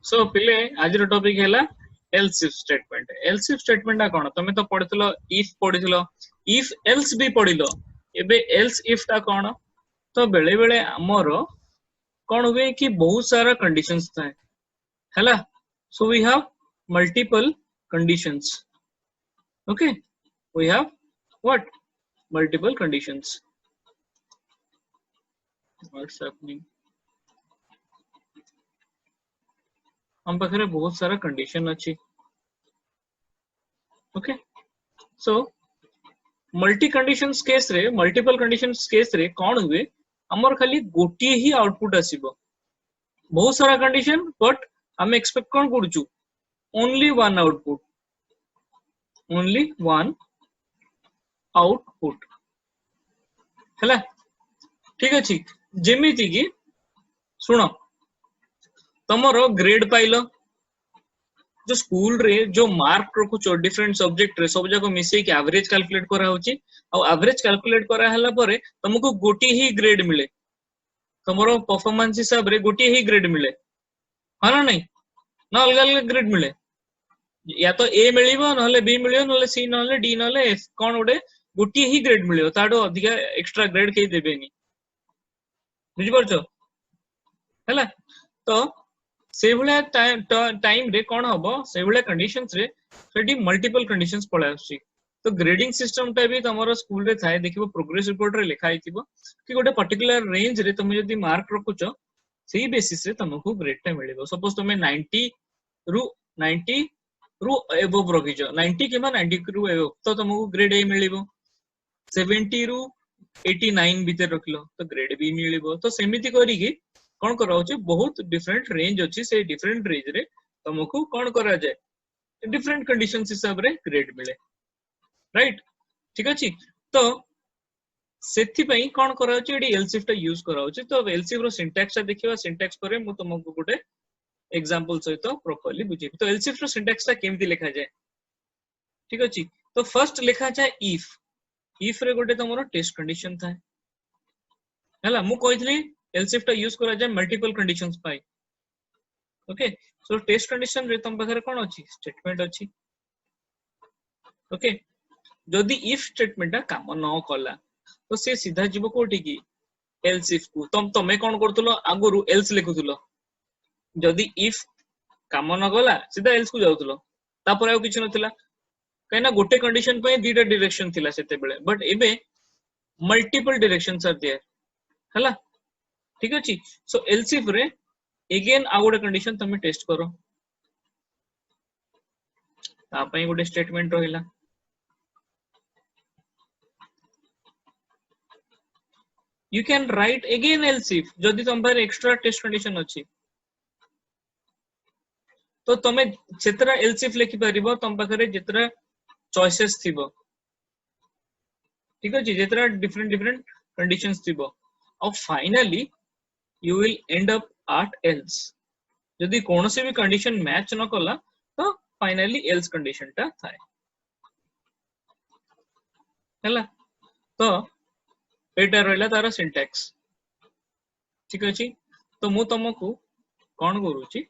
सो पिले आज टॉपिक है else if statement. Else if statement कौन तुम तो पढ़िथिलो इफ पढ़िथिलो इफ एल्स भी पढ़िलो एबे एल्स इफ टा कौन तो बेले बेले हमर कौन हुए कि बहुत सारा कंडीशंस थाए हैला। So we have multiple conditions. Okay we have what multiple conditions. What's happening हम पाखे बहुत सारा कंडीशन अच्छी। Okay so multi conditions case रे मल्टीपल कंडीशंस केस रे कौन हुए हमर खाली गोटी ही आउटपुट आसीबो। बहुत सारा कंडीशन बट हम एक्सपेक्ट कौन करूछु only one output. Only one output हैला। ठीक अछि जेमिति कि सुनो तमरो ग्रेड पाइलो जो स्कूल रे जो मार्क रखुचो डिफरेंट सब्जेक्ट रे सब जगह मिसे कि एवरेज कैलकुलेट करा होची और एवरेज कैलकुलेट करा हला परे तुमको गोटी ही ग्रेड मिले। तमरो परफॉर्मेंस हिसाब रे गोटी ही ग्रेड मिले हां ना नहीं ना अलग अलग ग्रेड मिले या तो ए मिलिबो नहले बी मिलियो नहले सी नहले डी नहले एफ कोन ओडे गोटी ही ग्रेड मिलियो ताडो अधिक एक्स्ट्रा ग्रेड के देबेनी बुझि परछो हैला। तो से भले टाइम रे कौन हम से भले कंडीशंस रे सेठी मल्टीपल कंडीशंस पळे आसी। तो ग्रेडिंग सिस्टम टा भी तमरो स्कूल रे थाए देखिबो प्रोग्रेस रिपोर्ट रे लिखा आइतिबो कि गोटे पर्टिकुलर रेंज रे तुम जदी मार्क रखुचो सेही बेसिस रे तुमको ग्रेड टा मिलिबो। सपोज तुम 90 रु एबव रखिचो 90 किबा 90 रु एबव तो तुमको ग्रेड ए मिलिबो। 70 रु 89 भीतर रखलो तो ग्रेड बी मिलिबो। तो सेमिति करी कि कौन करा बहुत डिफरेंट रेंज अच्छी से डिफरेंट रेंज रे तुमको कौन करा जाए डिफरेंट कंडीशंस हिसाब रे ग्रेड मिले राइट। ठीक अछि तो सेथि पई कौन करा एडी एलसीफ टा यूज करा तो एलसीफ रो सिंटैक्स देखिबा। सिंटैक्स करे मु तुमको गोटे एग्जांपल सहित प्रॉपर्ली बुझेबी। तो एलसीफ रो सिंटैक्स टा केमति लिखा जाए ठीक अछि। तो फर्स्ट लिखा जाए इफ रे गोटे तुमरो टेस्ट कंडीशन था हैला। मु कहितली एलसीफ टा यूज करा जाए मल्टीपल कंडीशंस पाई। ओके सो टेस्ट कंडीशन रे तुम पाखरे कोन अछि स्टेटमेंट अछि। ओके जदी इफ स्टेटमेंट काम न कला तो से सीधा जीवो कोठी की एल्स इफ को तमे कोन करतलो आगुरु एल्स लिखुतलो जदी इफ काम न गला सीधा एल्स को जाउतलो तापर आ किछ नथिला कहिना गोटे कंडीशन पे दीटा डायरेक्शन थिला सेते बेले बट एबे मल्टीपल डायरेक्शंस आर देयर हला। ठीक अछि सो एल्स इफ रे अगेन आ गोटे कंडीशन तमे टेस्ट करो ता पई गोटे स्टेटमेंट रहिला। You can write again else if जदी तुम पर एक्स्ट्रा टेस्ट कंडीशन अछि तो तमे जेतरा एल्स इफ लिखि परिबो तुम पाखरे जेतरा चॉइसेस थिबो ठीक अछि जेतरा डिफरेंट डिफरेंट कंडीशंस थिबो और finally you will and up at else. जदी कौन से भी कंडीशन मैच न कला तो फाइनली एल्स कंडीशन टा थाए हैला। तो एटा रहला तारा सिंटैक्स ठीक अछि। तो मु तुमको कोन करूची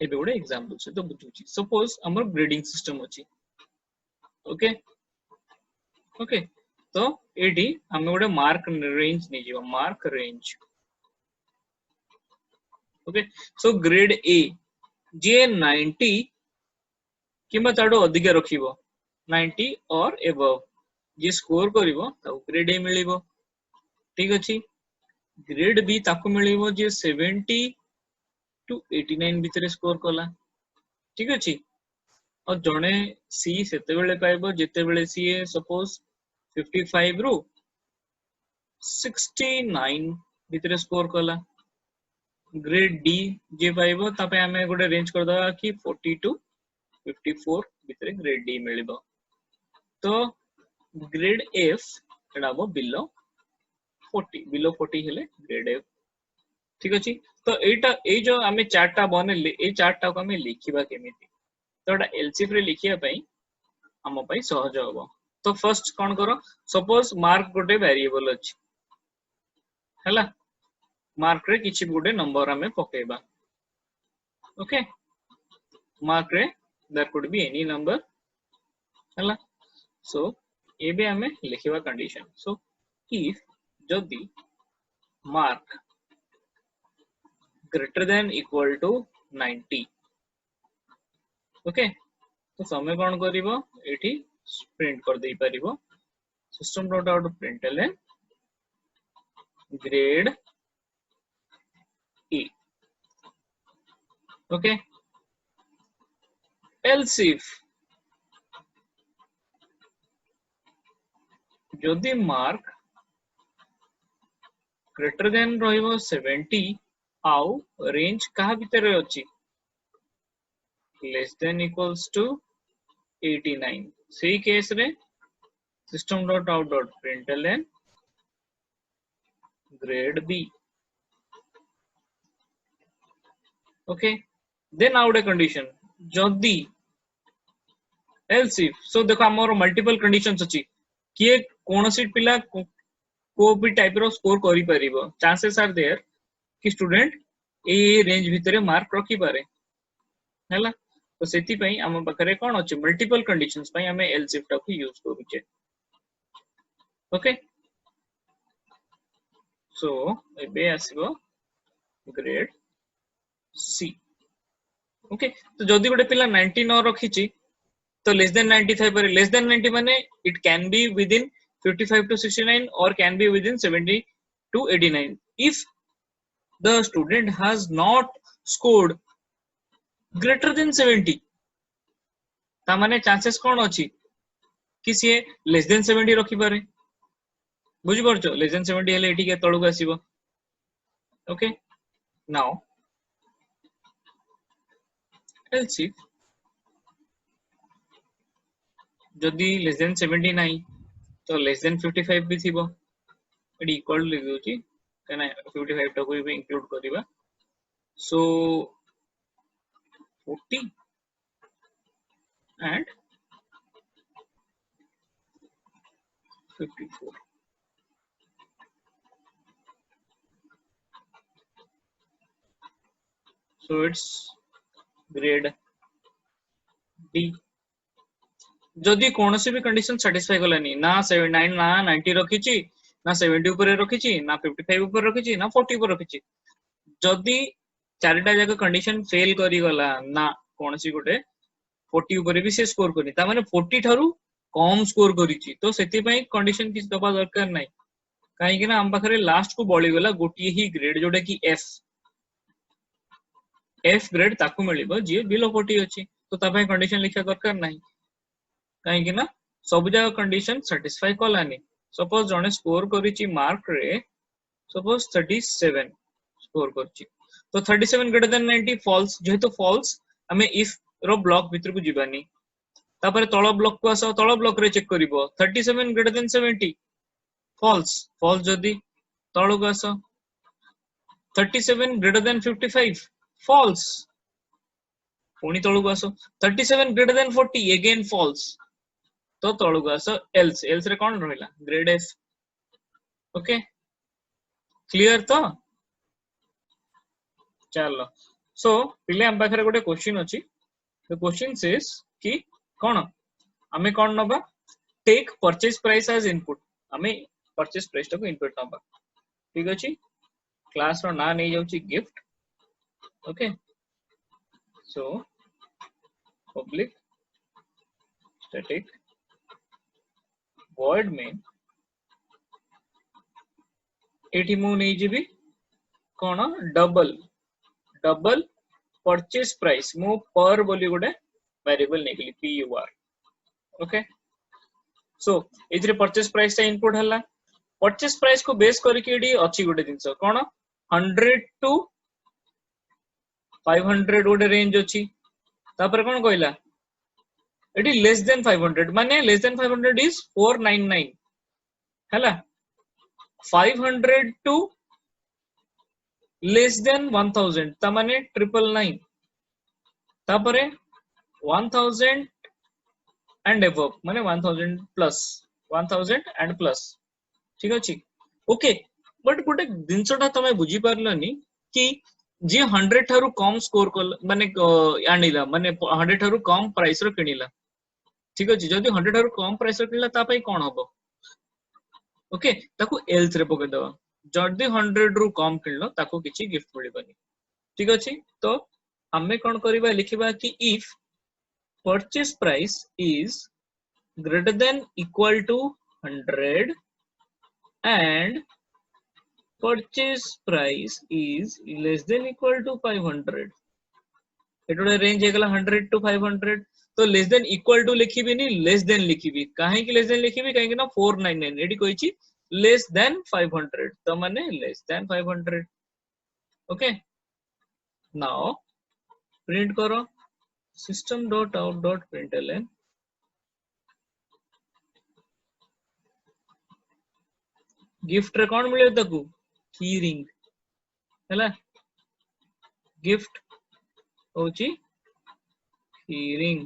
एबे गोटे एग्जांपल से तो बुझुची। सपोज हमर ग्रेडिंग सिस्टम अछि ओके ओके तो एडी हम गोटे मार्क रेंज नै जीवा mark range okay so grade A जे 90 किबा ताडो अधिक रखिबो 90 और एबव जे स्कोर करिवो ताऊ ग्रेड ए मिलिबो। ठीक अछि ग्रेड बी ताको मिलिबो जे 70 टू 89 भीतर स्कोर कला ठीक अछि। और जणे सी सेते बेले पाइबो जेते बेले सी सपोज 55 रु 69 भीतर स्कोर कला। ग्रेड डी जे पाइबो तापे हमें गोटे रेंज कर दवा कि 40 टू 54 भीतर ग्रेड डी मिलिबो। तो ग्रेड एफ एडा बो बिलो 40 हेले ग्रेड एफ ठीक अछि। तो एटा ए जो हमें चार्टा बनेले ए चार्टा को हमें लिखिबा केमिति तो एटा एलसीफ रे लिखिया पई हम पई सहज होबो। तो फर्स्ट कोन करो सपोज मार्क गोटे वेरिएबल अछि हैला मार्क रे किछि गोटे नंबर हमें पकेबा ओके मार्क रे there could be any number हला सो एबे हमें लिखिवा कंडीशन सो if जदि mark greater than equal to 90 okay तो समय कौन करिवो एठी प्रिंट कर देई परिवो सिस्टम डॉट आउट println ग्रेड E ओके else if जदि मार्क ग्रेटर देन रहिबो 70 आउ रेंज कहा भीतर अछि लेस देन इक्वल्स टू 89 सही केस रे system dot out dot println grade B okay then out a condition जदि else if सो देखो हमर मल्टीपल कंडीशंस अछि किए कोनोसी पिला को भी टाइप रो स्कोर करि परिबो चांसेस आर देयर कि स्टूडेंट ए रेंज भितरे मार्क रखि पारे हैला तो सेति पई हम बकरे कोन अछि मल्टीपल कंडीशंस पई हमें else if टाको यूज करूचे ओके सो एबे आसीबो ग्रेड C ओके तो जदि गोटे पिला 90 न रखिची तो लेस देन 90 थाई पारे लेस देन 90 माने it can be with in 55 to 69 or can be within 70 to 89 if the student has not scored greater than 70 ता माने चांसेस कोन अछि कि से लेस देन 70 रखि पारे बुझि परछो लेस देन 70 हेले एठी के तळुक आसीबो ओके नाउ else if जदि लेस देन 70 नाही तो लेस देन 55 भी थिबो एडी इक्वल लिख दोची कना 55 टाको भी इंक्लूड करिबा सो 40 and 54 so it's grade B जदि कोनोसी भी कंडीशन सैटिस्फाई करलानी ना 79 ना 90 रखिची ना 70 ऊपर रखिची ना 55 ऊपर रखिची ना 40 ऊपर रखिची जदि चारिटा जाक कंडीशन फेल करी गला ना कोनोसी गोटे 40 ऊपर भी से स्कोर करनी ता माने 40 थारु कम स्कोर करिची तो सेति पई कंडीशन किछ दबा दरकार नै काहे कि ना हम पाखरे लास्ट को बळी गला गोटी ही ग्रेड जोटा कि F ग्रेड ताकू मिलिबो जे बिलो 40 अछि तो ता पई कंडीशन लिखा दरकार नै काहे कि ना सब जगह कंडीशन सैटिस्फाई कलानी सपोज जने स्कोर करिची मार्क रे सपोज 37 स्कोर करची तो 37 ग्रेटर देन 90 फॉल्स जेहेतु फॉल्स हमें इफ रो ब्लॉक भीतर को जीवानी तापर तळ ब्लॉक को आसो तळ ब्लॉक रे चेक करिवो 37 ग्रेटर देन 70 फॉल्स फॉल्स जदी तळ को आसो 37 ग्रेटर देन 55 फॉल्स पुनी तळ को आसो 37 ग्रेटर देन 40 अगेन फॉल्स तो तळ को आसो else रे कोन रहला ग्रेड F ओके क्लियर तो चलो सो पिले हम पाखरे गोटे क्वेश्चन अछि द क्वेश्चन सेज कि कोन हमें कोन नबा take purchase price as input हमें परचेज प्राइस को इनपुट नबा ठीक अछि क्लास रो ना नै जाउची gift okay so public static void में एठी मु नै जिबी कोन डबल परचेज प्राइस मु पर बोली गोटे वेरिएबल नेकली PUR ओके सो इधरे परचेज प्राइस ता इनपुट हला परचेज प्राइस को बेस करके एडी अछि गोटे दिनस कोन 100 to 500 गोटे रेंज अछि तापर कोन कहला एडी लेस देन 500 माने लेस देन 500 इज 499 हला 500 to less than 1000 ता माने 999 तापरे 1000 and above माने 1000 plus 1000 and plus ठीक अछि ओके बट गोटे दिनसटा तमे बुझी पारलनी कि जी 100 ठारू कम स्कोर माने आनिला माने 100 ठारू कम प्राइस रो किनिला ठीक अछि जदी 100 ठारू कम प्राइस रो किनिला ता पई कोन हबो ओके ताकू एल्स रे पके दवा जदी 100 रु कम किनलो ताकू किछि गिफ्ट मिलिबनी ठीक अछि तो हमें कोन करबा लिखिबा कि if purchase price is greater than equal to 100 and purchase price is less than equal to 500 एटोडे रेंज हेगला 100 to 500 तो लेस देन इक्वल टू लिखिबी नी लेस देन लिखिबी काहे कि लेस देन लिखिबी काहे कि ना 499 एडी कहिची लेस देन 500 तो माने less than 500 okay now print करो system.out.println गिफ्ट रे कोन मिले ताकू की रिंग हैला गिफ्ट होची की ring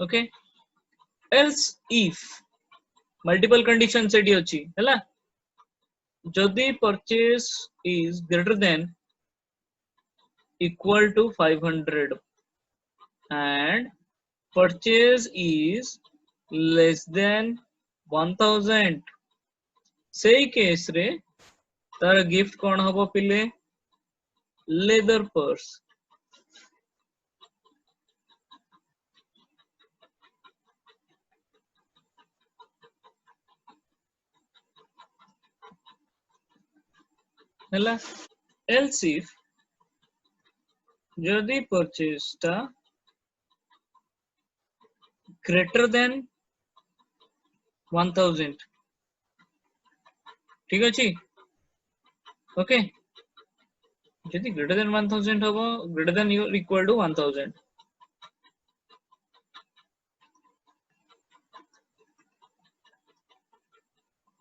okay else if multiple condition सेठी अछि हैला जदी purchase is greater than equal to 500 and purchase is less than 1000 सेही केस रे तार गिफ्ट कोन हबो पिले लेदर पर्स हैला else if जदी परचेज ता greater than 1000 ठीक अछि ओके जदी greater than 1000 हबो greater than or equal to 1000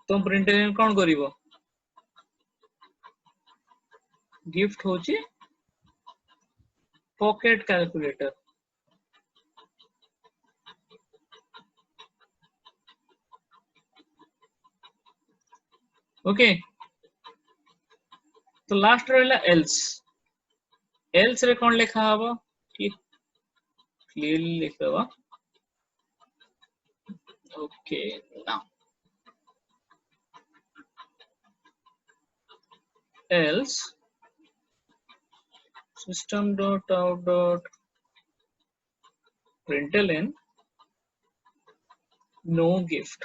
तो प्रिंट कोन करिवो गिफ्ट होची पॉकेट कैलकुलेटर ओके तो लास्ट रहला एल्स रे कोन लिखा हबो कि क्लियरली लिखबा okay now else system.out.println no gift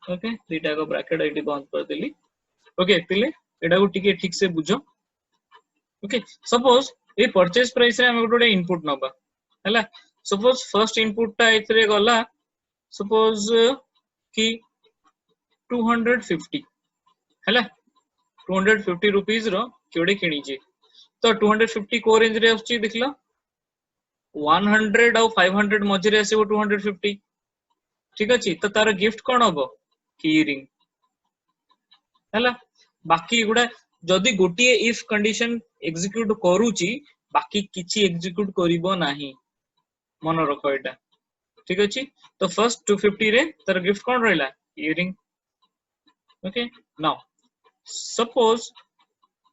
okay दीटा को ब्रैकेट आईडी बंद कर देली ओके पिले एटा को टिके ठीक से बुझो ओके सपोज ए परचेज प्राइस रे हम गोटे इनपुट नबा हैला सपोज फर्स्ट इनपुट ता एथरे गला सपोज कि 250 हैला 250 रुपीस रो केडे किनी जे तो 250 को रेंज रे आछी देखला 100 और 500 मझे रे आसीबो 250 ठीक अछि तो तार गिफ्ट कोन हबो की रिंग हैला बाकी गुडा जदी गोटिए इफ कंडीशन एग्जीक्यूट करूची बाकी किछि एग्जीक्यूट करिवो नाही मन रखो एटा ठीक अछि तो फर्स्ट 250 रे तार गिफ्ट कोन रहला इयरिंग ओके नाउ सपोज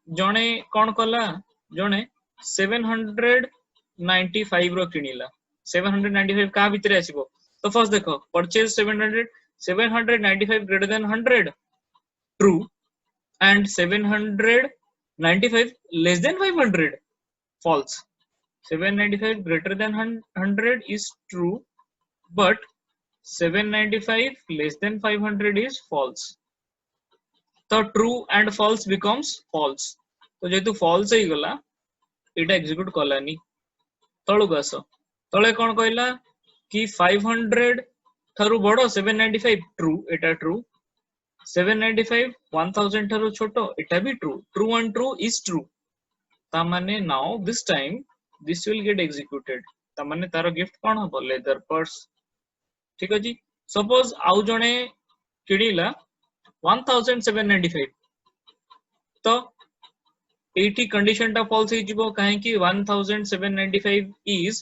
जणे कोन कला जणे 795 रो किनिला 795 का भीतर आसीबो तो फर्स्ट देखो purchase 795 greater than 100 true and 795 less than 500 false 795 greater than 100 is true but 795 less than 500 is false तो true and false becomes false तो जेतु false ही गला एटा एग्जीक्यूट कलानी तळु गास तळे कोन कहला कि 500 थारु बडो 795 ट्रू एटा ट्रू 795 1000 थारु छोटो एटा भी true true and true is true ता माने now this time this will get executed ता माने तारो गिफ्ट कोन हबो लेदर पर्स ठीक अछि सपोज आउ जणे किडिला 1795 तो 80 कंडीशन टा फॉल्स ही जिवो काहे कि 1795 is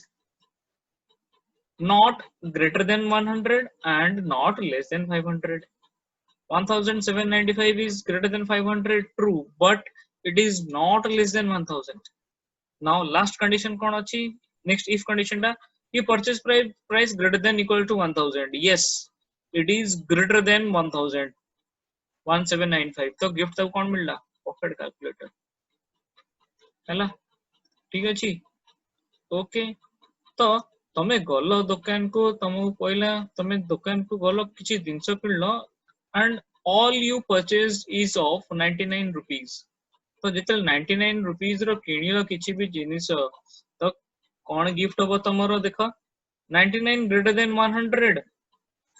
not greater than 100 and not less than 500 1795 is greater than 500, true, but it is not less than 1000. Now last condition kon achi, next if condition ta, ki purchase price greater than equal to 1000, yes it is greater than 1000, 1795, तो gift तब कौन मिलला, pocket calculator हैला, ठीक अछि okay. तो तमे गलो दुकान को, तुमको कहला तमे दुकान को गलो किछि जिंस किनलो and all you purchased is of 99 rupees, तो जेते 99 rupees रो किनिलो किछि भी जिनिस, तो कौन गिफ्ट हो तमरो देखो, 99 greater than 100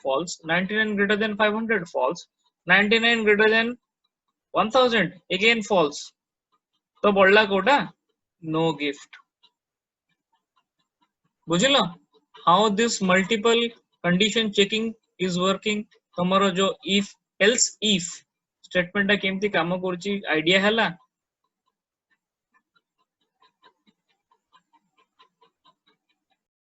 false, 99 greater than 500 false, 99 greater than 1000 again false, तो बढ़ला कोटा no gift, बुझिलो how this multiple condition checking is working, तमरो जो इफ एल्स इफ स्टेटमेंट केमती काम करछि आइडिया हला।